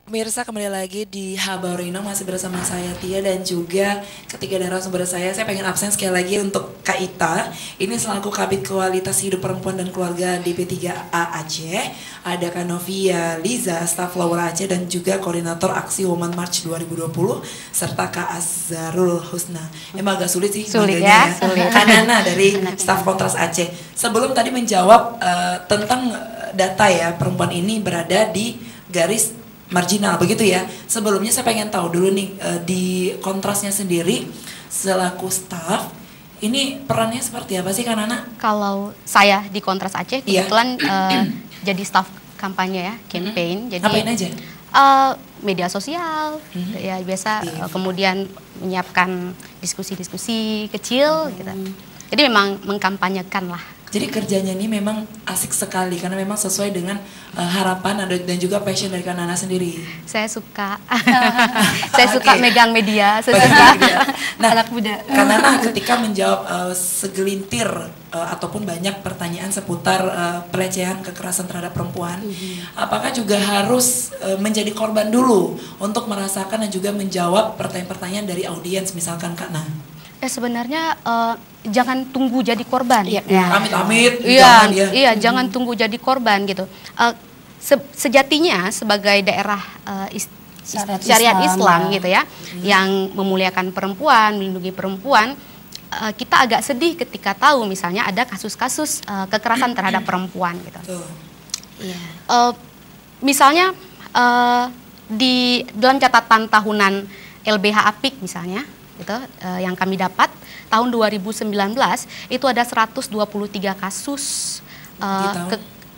Pemirsa, kembali lagi di Habarino, masih bersama saya Tia dan juga ketiga narasumber saya pengen absen sekali lagi untuk Kak Ita. Ini selaku Kabid Kualitas Hidup Perempuan dan Keluarga di P3A Aceh. Ada Kak Novia Liza, staf Laura Aceh dan juga Koordinator Aksi Women March 2020 serta Kak Azharul Husna. Emang agak sulit sih ya, sulit. Kak Nana dari staf Kontras Aceh. Sebelum tadi menjawab tentang data ya, perempuan ini berada di garis marginal begitu ya. Sebelumnya saya pengen tahu dulu nih di Kontrasnya sendiri selaku staff ini perannya seperti apa sih Kak Nana? Kalau saya di Kontras Aceh kebetulan jadi staff kampanye ya, campaign. Jadi ngapain aja? Media sosial ya biasa, kemudian menyiapkan diskusi-diskusi kecil gitu. Jadi memang mengkampanyekan lah. Jadi kerjanya ini memang asik sekali karena memang sesuai dengan harapan dan juga passion dari Kak Nana sendiri. Saya suka, saya suka megang media, Nah, anak muda. Kak Nana ketika menjawab segelintir ataupun banyak pertanyaan seputar pelecehan kekerasan terhadap perempuan, apakah juga harus menjadi korban dulu untuk merasakan dan juga menjawab pertanyaan-pertanyaan dari audiens misalkan Kak Nana? Sebenarnya jangan tunggu jadi korban. Amit-amit. Iya, jangan tunggu jadi korban gitu. Sejatinya sebagai daerah syariat Islam gitu ya, yang memuliakan perempuan, melindungi perempuan, kita agak sedih ketika tahu misalnya ada kasus-kasus kekerasan terhadap perempuan gitu. Misalnya di dalam catatan tahunan LBH Apik misalnya, gitu, yang kami dapat tahun 2019 itu ada 123 kasus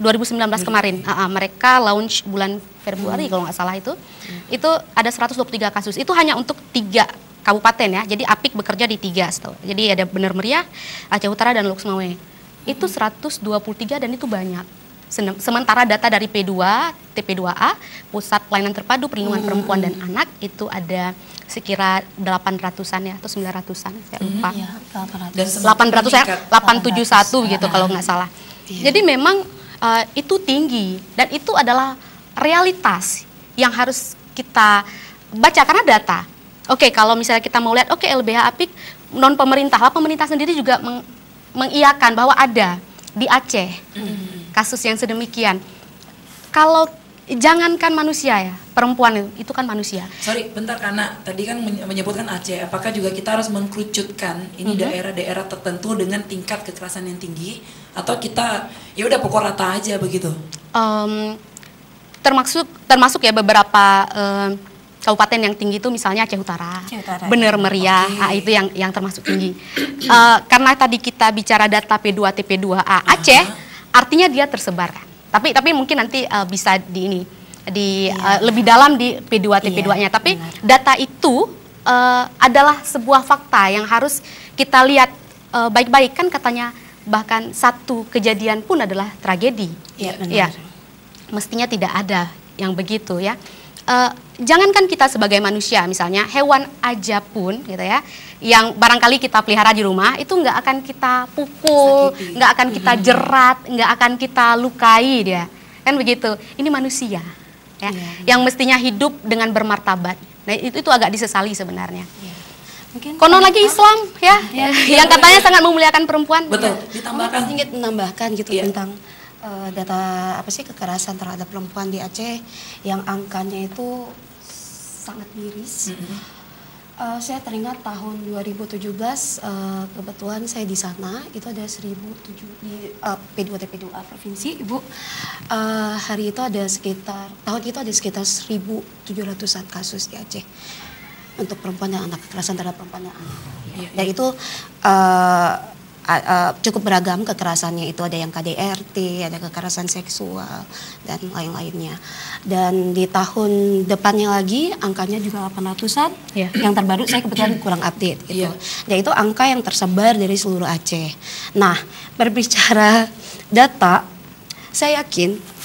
2019 kemarin. Mereka launch bulan Februari kalau nggak salah itu ada 123 kasus. Itu hanya untuk 3 kabupaten ya. Jadi Apik bekerja di 3 setahu. Jadi ada Bener Meriah, Aceh Utara dan Lok Sumawe. Itu 123 dan itu banyak. Sementara data dari P2, TP2A, Pusat Pelayanan Terpadu Perlindungan Perempuan dan Anak itu ada sekira 800-an ya atau 900-an, saya lupa. 800 ya, 871 gitu kalau nggak salah. Jadi memang itu tinggi dan itu adalah realitas yang harus kita baca karena data. Oke, kalau misalnya kita mau lihat, LBH Apik non pemerintah lah, pemerintah sendiri juga mengiyakan bahwa ada di Aceh kasus yang sedemikian. Kalau jangankan manusia ya, perempuan itu kan manusia. Sorry, bentar karena tadi kan menyebutkan Aceh. Apakah juga kita harus mengkerucutkan ini daerah-daerah tertentu dengan tingkat kekerasan yang tinggi, atau kita ya udah pokok rata aja begitu? Termasuk ya beberapa kabupaten yang tinggi itu misalnya Aceh Utara, Bener Meriah, itu yang termasuk tinggi. Karena tadi kita bicara data P2 TP2A Aceh, artinya dia tersebar. Tapi mungkin nanti bisa lebih dalam di P2 TP2-nya. Tapi data itu adalah sebuah fakta yang harus kita lihat baik-baik, kan katanya bahkan satu kejadian pun adalah tragedi. Ya, mestinya tidak ada yang begitu ya. Jangankan kita sebagai manusia, misalnya hewan aja pun gitu ya, yang barangkali kita pelihara di rumah itu nggak akan kita pukul, nggak akan kita jerat, nggak akan kita lukai dia, kan begitu. Ini manusia ya, yang mestinya hidup dengan bermartabat. Nah itu agak disesali sebenarnya. Mungkin konon lagi Islam ya, yang katanya sangat memuliakan perempuan. Betul. Ditambahkan sedikit menambahkan gitu tentang data kekerasan terhadap perempuan di Aceh yang angkanya itu sangat miris. Saya teringat tahun 2017 kebetulan saya di sana itu ada 1007 di P2 TP2A provinsi Ibu. Hari itu ada tahun itu ada sekitar 1.700-an kasus di Aceh untuk perempuan dan anak, kekerasan terhadap perempuan dan anak. Dan itu cukup beragam kekerasannya, itu ada yang KDRT, ada kekerasan seksual dan lain-lainnya. Dan di tahun depannya lagi angkanya juga 800-an. Yang terbaru saya kebetulan kurang update gitu. Dan itu angka yang tersebar dari seluruh Aceh. Nah, berbicara data, saya yakin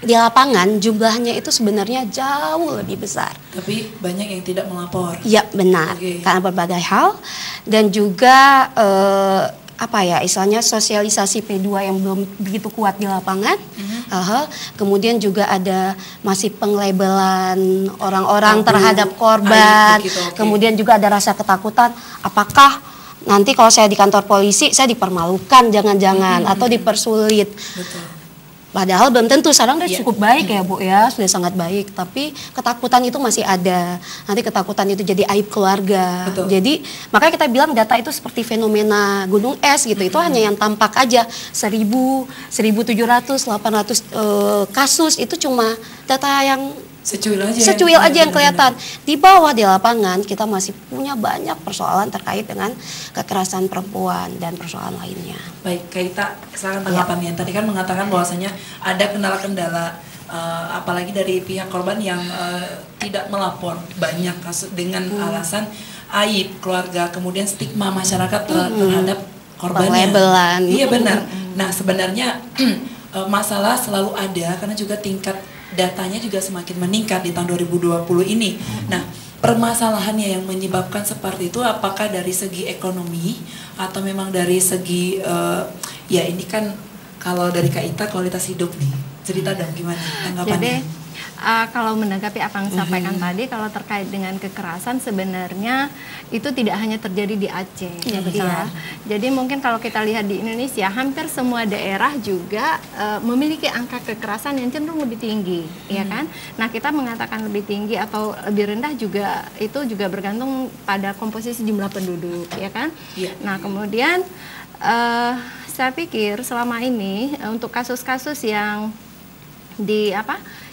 di lapangan jumlahnya itu sebenarnya jauh lebih besar. Tapi banyak yang tidak melapor. Iya benar, karena berbagai hal dan juga apa ya istilahnya sosialisasi P2 yang belum begitu kuat di lapangan. Kemudian juga ada masih penglabelan orang-orang terhadap korban. Kemudian juga ada rasa ketakutan, apakah nanti kalau saya di kantor polisi saya dipermalukan jangan-jangan atau dipersulit. Betul. Padahal belum tentu, sekarang udah cukup baik ya Bu ya, sudah sangat baik. Tapi ketakutan itu masih ada. Nanti ketakutan itu jadi aib keluarga. Betul. Jadi makanya kita bilang data itu seperti fenomena gunung es gitu. Itu hanya yang tampak aja. 1.000, 1.700, 800 kasus itu cuma data yang secuil aja yang kelihatan. Di bawah di lapangan kita masih punya banyak persoalan terkait dengan kekerasan perempuan dan persoalan lainnya. Baik, Kaita, sekarang tanggapannya. Tadi kan mengatakan bahwasanya ada kendala-kendala, apalagi dari pihak korban yang tidak melapor banyak kasus dengan alasan aib keluarga, kemudian stigma masyarakat terhadap korbannya. Penglabelan. Iya benar. Nah sebenarnya masalah selalu ada karena juga tingkat datanya juga semakin meningkat di tahun 2020 ini. Nah, permasalahannya yang menyebabkan seperti itu apakah dari segi ekonomi atau memang dari segi ya ini kan kalau dari Kaita kualitas hidup nih. Cerita dong gimana tanggapannya? Jadi kalau menanggapi apa yang disampaikan tadi, kalau terkait dengan kekerasan sebenarnya itu tidak hanya terjadi di Aceh, ya. Jadi mungkin kalau kita lihat di Indonesia, hampir semua daerah juga memiliki angka kekerasan yang cenderung lebih tinggi, ya kan? Nah, kita mengatakan lebih tinggi atau lebih rendah juga itu juga bergantung pada komposisi jumlah penduduk, ya kan? Nah, kemudian saya pikir selama ini untuk kasus-kasus yang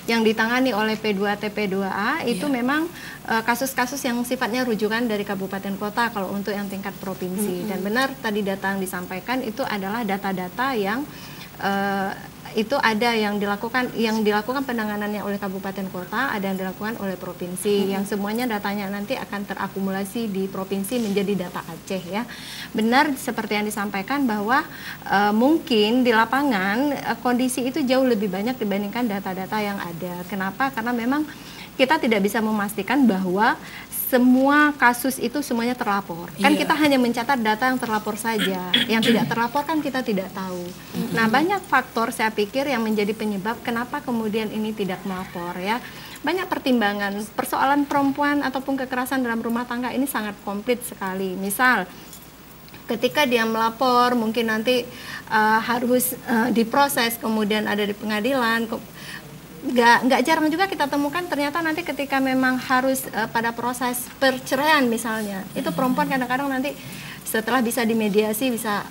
yang ditangani oleh P2T P2A itu memang kasus-kasus yang sifatnya rujukan dari kabupaten kota kalau untuk yang tingkat provinsi. Dan benar tadi data yang disampaikan itu adalah data-data yang itu ada yang dilakukan penanganannya oleh kabupaten kota, ada yang dilakukan oleh provinsi, yang semuanya datanya nanti akan terakumulasi di provinsi menjadi data Aceh ya. Benar seperti yang disampaikan bahwa mungkin di lapangan kondisi itu jauh lebih banyak dibandingkan data-data yang ada. Kenapa? Karena memang kita tidak bisa memastikan bahwa semua kasus itu semuanya terlapor. Kan kita hanya mencatat data yang terlapor saja. Yang tidak terlapor kan kita tidak tahu. Nah, banyak faktor saya pikir yang menjadi penyebab kenapa kemudian ini tidak melapor ya. Banyak pertimbangan. Persoalan perempuan ataupun kekerasan dalam rumah tangga ini sangat komplit sekali. Misal ketika dia melapor mungkin nanti harus diproses, kemudian ada di pengadilan. Nggak jarang juga kita temukan ternyata nanti ketika memang harus pada proses perceraian misalnya, itu perempuan kadang-kadang nanti setelah bisa dimediasi bisa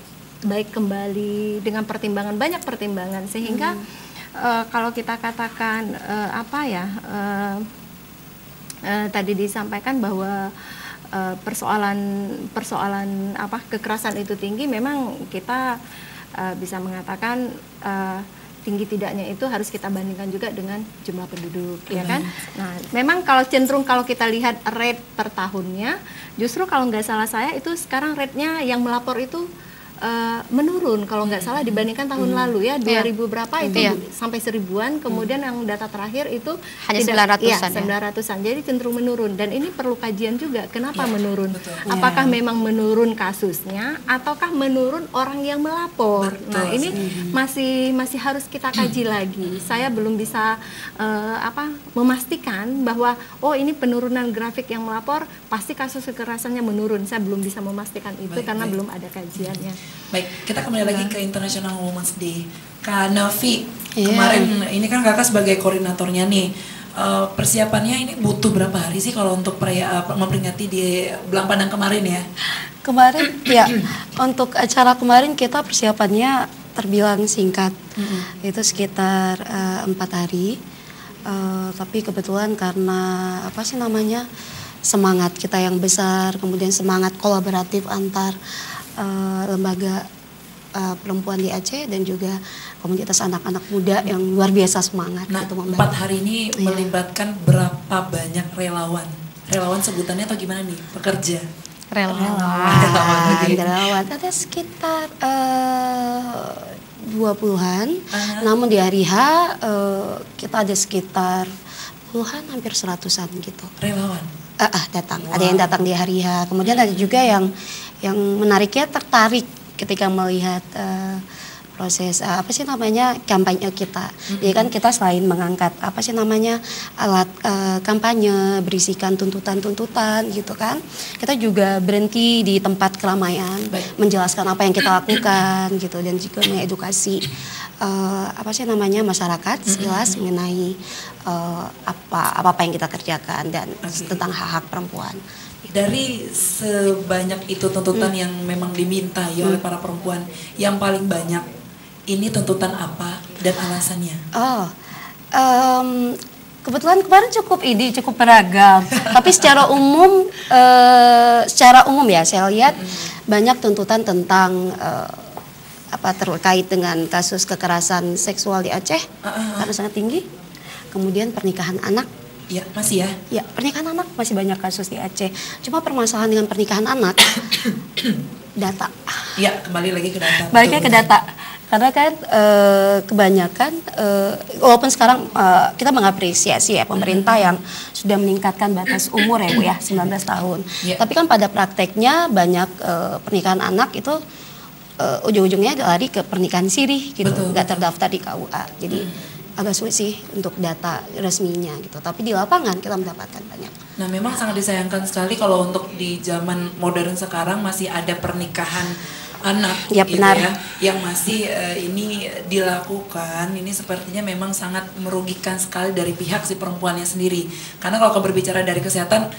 baik kembali dengan pertimbangan, banyak pertimbangan sehingga kalau kita katakan tadi disampaikan bahwa persoalan kekerasan itu tinggi, memang kita bisa mengatakan tinggi tidaknya itu harus kita bandingkan juga dengan jumlah penduduk, ya kan? Nah, memang kalau cenderung kalau kita lihat rate per tahunnya, justru kalau nggak salah saya itu sekarang rate-nya yang melapor itu menurun kalau nggak salah dibandingkan tahun lalu ya 2000 berapa itu sampai 1000-an, kemudian yang data terakhir itu hanya 900-an 900-an, jadi cenderung menurun dan ini perlu kajian juga kenapa menurun, apakah memang menurun kasusnya ataukah menurun orang yang melapor. Nah ini masih harus kita kaji lagi. Saya belum bisa memastikan bahwa oh ini penurunan grafik yang melapor pasti kasus kekerasannya menurun, saya belum bisa memastikan itu karena belum ada kajiannya. Baik, kita kembali lagi ke International Women's Day. Kak Novi, kemarin ini kan kakak sebagai koordinatornya nih, persiapannya ini butuh berapa hari sih kalau untuk memperingati di Belang Pandang kemarin ya? Kemarin ya, untuk acara kemarin kita persiapannya terbilang singkat, itu sekitar 4 hari. Tapi kebetulan karena semangat kita yang besar, kemudian semangat kolaboratif antar lembaga perempuan di Aceh dan juga komunitas anak-anak muda yang luar biasa semangat. Nah, 4 hari ini melibatkan berapa banyak relawan? Relawan sebutannya atau gimana nih? Pekerja? Relawan. Ada sekitar 20-an. Namun di hari H kita ada sekitar puluhan, hampir 100-an gitu. Relawan? Datang. Ada yang datang di hari H. Kemudian ada juga yang menariknya tertarik ketika melihat proses apa sih namanya kampanye kita. Jadi kan kita selain mengangkat apa sih namanya alat kampanye berisikan tuntutan-tuntutan gitu kan, kita juga berhenti di tempat keramaian, menjelaskan apa yang kita lakukan gitu, dan juga mengedukasi apa sih namanya masyarakat jelas mengenai apa yang kita kerjakan dan tentang hak-hak perempuan. Dari sebanyak itu tuntutan yang memang diminta oleh para perempuan, yang paling banyak ini tuntutan apa dan alasannya? Kebetulan kemarin cukup beragam. Tapi secara umum ya saya lihat banyak tuntutan tentang terkait dengan kasus kekerasan seksual di Aceh karena sangat tinggi. Kemudian pernikahan anak. Ya, masih ya? Ya, pernikahan anak masih banyak kasus di Aceh. Cuma permasalahan dengan pernikahan anak, data. Ya, kembali lagi ke data. Baliknya ke data. Karena kan kebanyakan, walaupun sekarang kita mengapresiasi ya pemerintah yang sudah meningkatkan batas umur ya Bu ya, 19 tahun. Yeah. Tapi kan pada prakteknya banyak pernikahan anak itu ujung-ujungnya lari ke pernikahan siri gitu, nggak terdaftar di KUA. Jadi agak sulit sih untuk data resminya gitu. Tapi di lapangan kita mendapatkan banyak. Nah, memang sangat disayangkan sekali kalau untuk di zaman modern sekarang masih ada pernikahan anak ya, gitu benar. Ya, yang masih ini dilakukan. Ini sepertinya memang sangat merugikan sekali dari pihak si perempuannya sendiri. Karena kalau berbicara dari kesehatan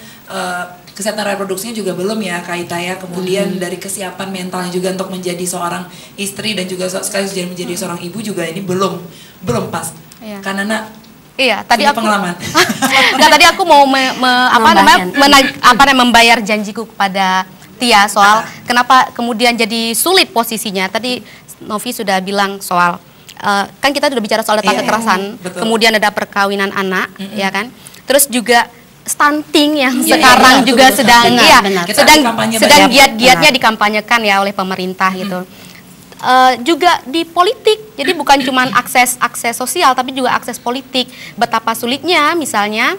reproduksinya juga belum ya Kak Ita ya. Kemudian dari kesiapan mentalnya juga untuk menjadi seorang istri dan juga sekaligus menjadi seorang ibu juga ini belum pas. Ya. Karena iya, tadi aku pengalaman. tadi aku mau membayar janjiku kepada Tia soal kenapa kemudian jadi sulit posisinya. Tadi Novi sudah bilang soal kan kita sudah bicara soal data kekerasan, kemudian ada perkawinan anak, ya kan. Terus juga stunting yang sekarang juga sedang giat-giatnya dikampanyekan ya oleh pemerintah gitu. Juga di politik, jadi bukan cuma akses sosial tapi juga akses politik. Betapa sulitnya misalnya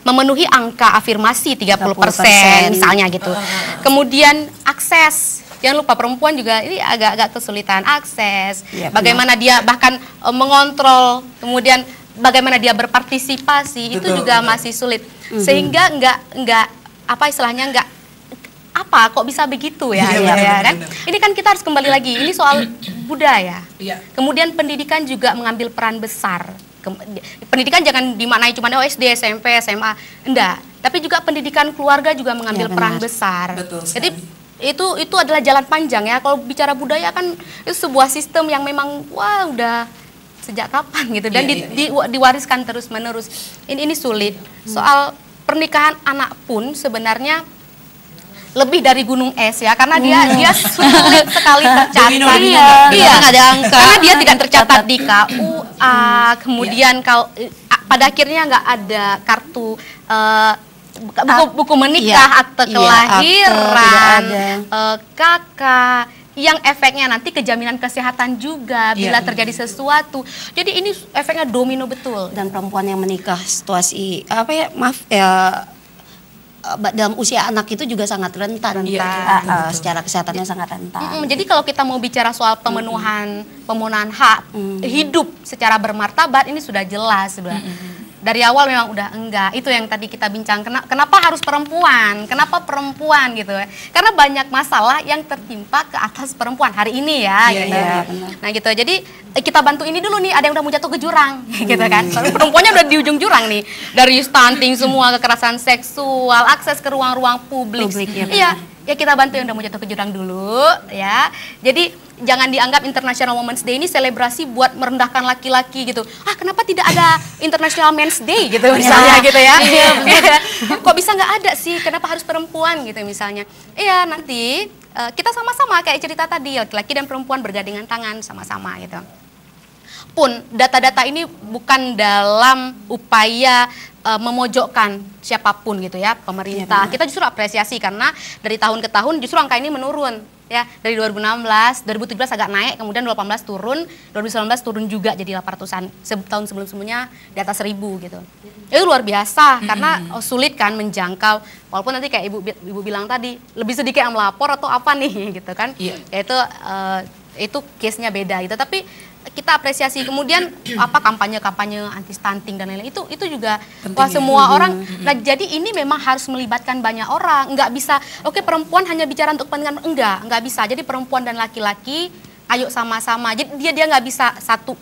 memenuhi angka afirmasi 30% misalnya gitu. Kemudian akses, jangan lupa perempuan juga ini agak kesulitan akses. Ya, bagaimana dia bahkan mengontrol, kemudian bagaimana dia berpartisipasi, itu juga masih sulit. Sehingga enggak kok bisa begitu ya, kan? Ini kan kita harus kembali lagi, ini soal budaya. Kemudian pendidikan juga mengambil peran besar. Pendidikan jangan dimaknai cuma SD, SMP, SMA, enggak. Tapi juga pendidikan keluarga juga mengambil peran besar. Jadi itu adalah jalan panjang ya. Kalau bicara budaya kan itu sebuah sistem yang memang udah sejak kapan gitu dan diwariskan terus menerus. Ini sulit. Soal pernikahan anak pun sebenarnya lebih dari gunung es ya, karena dia sulit sekali tercatat. Iya, ada angka. Karena dia tidak tercatat di KUA. Kemudian kalau pada akhirnya nggak ada kartu buku menikah, akte kelahiran, KK, yang efeknya nanti kejaminan kesehatan juga bila terjadi sesuatu. Jadi ini efeknya domino betul. Dan perempuan yang menikah situasi dalam usia anak itu juga sangat rentan. Secara kesehatannya sangat rentan. Jadi kalau kita mau bicara soal pemenuhan hak hidup secara bermartabat, ini sudah jelas sudah. Dari awal memang udah enggak. Itu yang tadi kita bincang. Kenapa harus perempuan? Kenapa perempuan gitu ya? Karena banyak masalah yang tertimpa ke atas perempuan hari ini ya. Nah gitu. Jadi kita bantu ini dulu nih. Ada yang udah mau jatuh ke jurang, gitu kan? Soalnya perempuannya udah di ujung jurang nih. Dari stunting semua, kekerasan seksual, akses ke ruang-ruang publik. Iya. Ya kita bantu yang udah mau jatuh ke jurang dulu ya. Jadi jangan dianggap International Women's Day ini selebrasi buat merendahkan laki-laki gitu. Kenapa tidak ada International Men's Day gitu misalnya gitu ya. Kok bisa nggak ada sih? Kenapa harus perempuan gitu misalnya. Iya nanti kita sama-sama kayak cerita tadi, laki-laki dan perempuan bergandengan tangan sama-sama gitu. Pun data-data ini bukan dalam upaya memojokkan siapapun gitu ya, pemerintah. Kita justru apresiasi karena dari tahun ke tahun justru angka ini menurun ya, dari 2016, 2017 agak naik, kemudian 2018 turun, 2019 turun juga jadi 800-an. Tahun sebelum-sebelumnya di atas 1000 gitu. Itu luar biasa karena sulit kan menjangkau. Walaupun nanti kayak ibu bilang tadi lebih sedikit yang melapor atau apa nih gitu kan. Yaitu itu case-nya beda gitu. Tapi kita apresiasi kemudian apa kampanye anti stunting dan lain-lain itu juga wah semua orang. Nah jadi ini memang harus melibatkan banyak orang, nggak bisa oke perempuan hanya bicara untuk kepentingan, nggak bisa. Jadi perempuan dan laki-laki ayo sama-sama. Jadi dia nggak bisa satu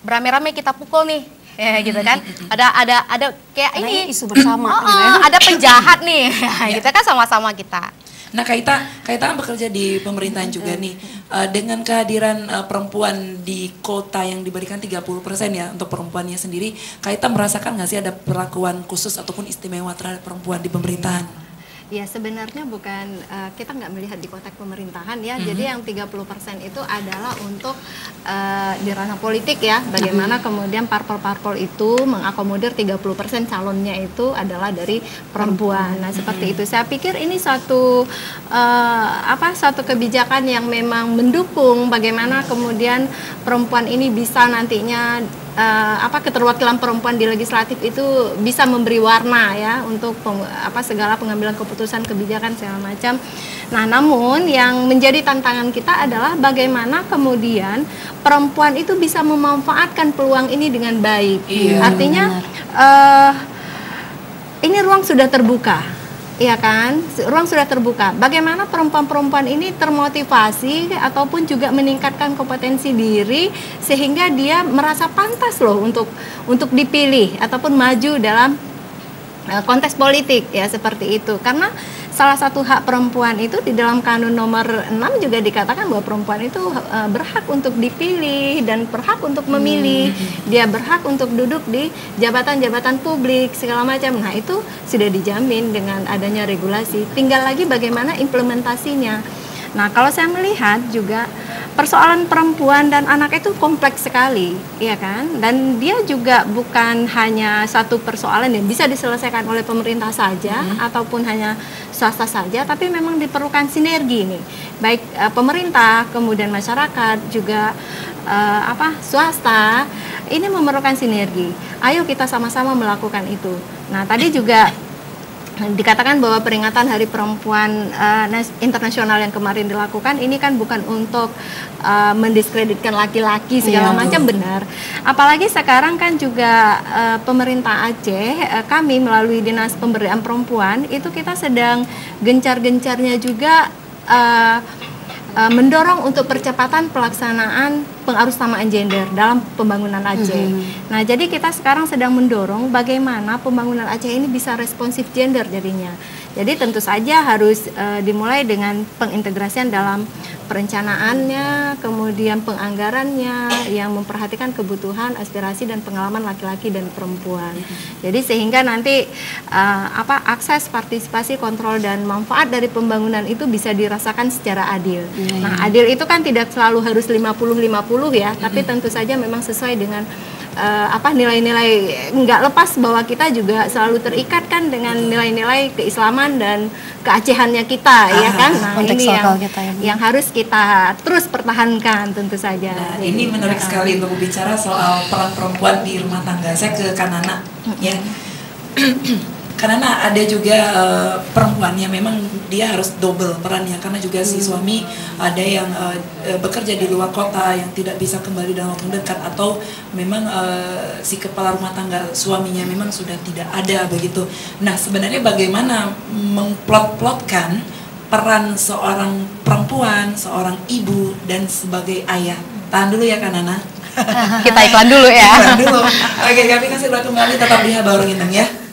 beramai-ramai kita pukul nih ya gitu kan. Ada kayak karena ini isu bersama gitu ya. ada penjahat nih kita kan sama-sama kita. Nah, Kaita kan bekerja di pemerintahan juga nih. Dengan kehadiran perempuan di kota yang diberikan 30% ya untuk perempuannya sendiri, Kaita merasakan nggak sih ada perlakuan khusus ataupun istimewa terhadap perempuan di pemerintahan? Ya sebenarnya bukan, kita nggak melihat di konteks pemerintahan ya, jadi yang 30% itu adalah untuk di ranah politik ya, bagaimana kemudian parpol-parpol itu mengakomodir 30% calonnya itu adalah dari perempuan. Nah seperti itu, saya pikir ini satu kebijakan yang memang mendukung bagaimana kemudian perempuan ini bisa nantinya keterwakilan perempuan di legislatif itu bisa memberi warna ya untuk segala pengambilan keputusan kebijakan segala macam. Nah, namun yang menjadi tantangan kita adalah bagaimana kemudian perempuan itu bisa memanfaatkan peluang ini dengan baik. Artinya ini ruang sudah terbuka. Iya kan, ruang sudah terbuka. Bagaimana perempuan-perempuan ini termotivasi ataupun juga meningkatkan kompetensi diri sehingga dia merasa pantas loh untuk dipilih ataupun maju dalam konteks politik ya seperti itu. Karena salah satu hak perempuan itu di dalam Kanun nomor 6 juga dikatakan bahwa perempuan itu berhak untuk dipilih dan berhak untuk memilih. Dia berhak untuk duduk di jabatan-jabatan publik segala macam. Nah, itu sudah dijamin dengan adanya regulasi. Tinggal lagi bagaimana implementasinya. Nah, kalau saya melihat juga persoalan perempuan dan anak itu kompleks sekali, ya kan? Dan dia juga bukan hanya satu persoalan yang bisa diselesaikan oleh pemerintah saja ataupun hanya swasta saja, tapi memang diperlukan sinergi nih, baik pemerintah, kemudian masyarakat, juga swasta. Ini memerlukan sinergi. Ayo kita sama-sama melakukan itu. Nah, tadi juga dikatakan bahwa peringatan Hari Perempuan internasional yang kemarin dilakukan ini kan bukan untuk mendiskreditkan laki-laki segala macam, benar. Apalagi sekarang kan juga pemerintah Aceh, kami melalui Dinas Pemberdayaan Perempuan itu kita sedang gencar-gencarnya juga mendorong untuk percepatan pelaksanaan pengarustamaan gender dalam pembangunan Aceh. Nah, jadi kita sekarang sedang mendorong bagaimana pembangunan Aceh ini bisa responsif gender jadinya. Jadi tentu saja harus dimulai dengan pengintegrasian dalam perencanaannya, kemudian penganggarannya yang memperhatikan kebutuhan, aspirasi dan pengalaman laki-laki dan perempuan. Jadi sehingga nanti akses, partisipasi, kontrol dan manfaat dari pembangunan itu bisa dirasakan secara adil. Nah, adil itu kan tidak selalu harus 50-50 ya, tapi tentu saja memang sesuai dengan nilai-nilai, nggak lepas bahwa kita juga selalu terikat kan dengan nilai-nilai keislaman dan keacehannya kita, ya kan? Nah, ini yang harus kita terus pertahankan tentu saja. Nah, ini menarik sekali untuk bicara soal peran perempuan di rumah tangga. Saya ke Kanana, ya. Karena ada juga perempuan yang memang dia harus double perannya, karena juga si suami ada yang bekerja di luar kota yang tidak bisa kembali dalam waktu dekat, atau memang si kepala rumah tangga suaminya memang sudah tidak ada begitu. Nah, sebenarnya bagaimana mengplot-plotkan peran seorang perempuan, seorang ibu dan sebagai ayah? Tahan dulu ya Kanana. Kita iklan dulu ya. Iklan dulu. Oke, kami kasih kembali, tetap di Habarong Inang ya.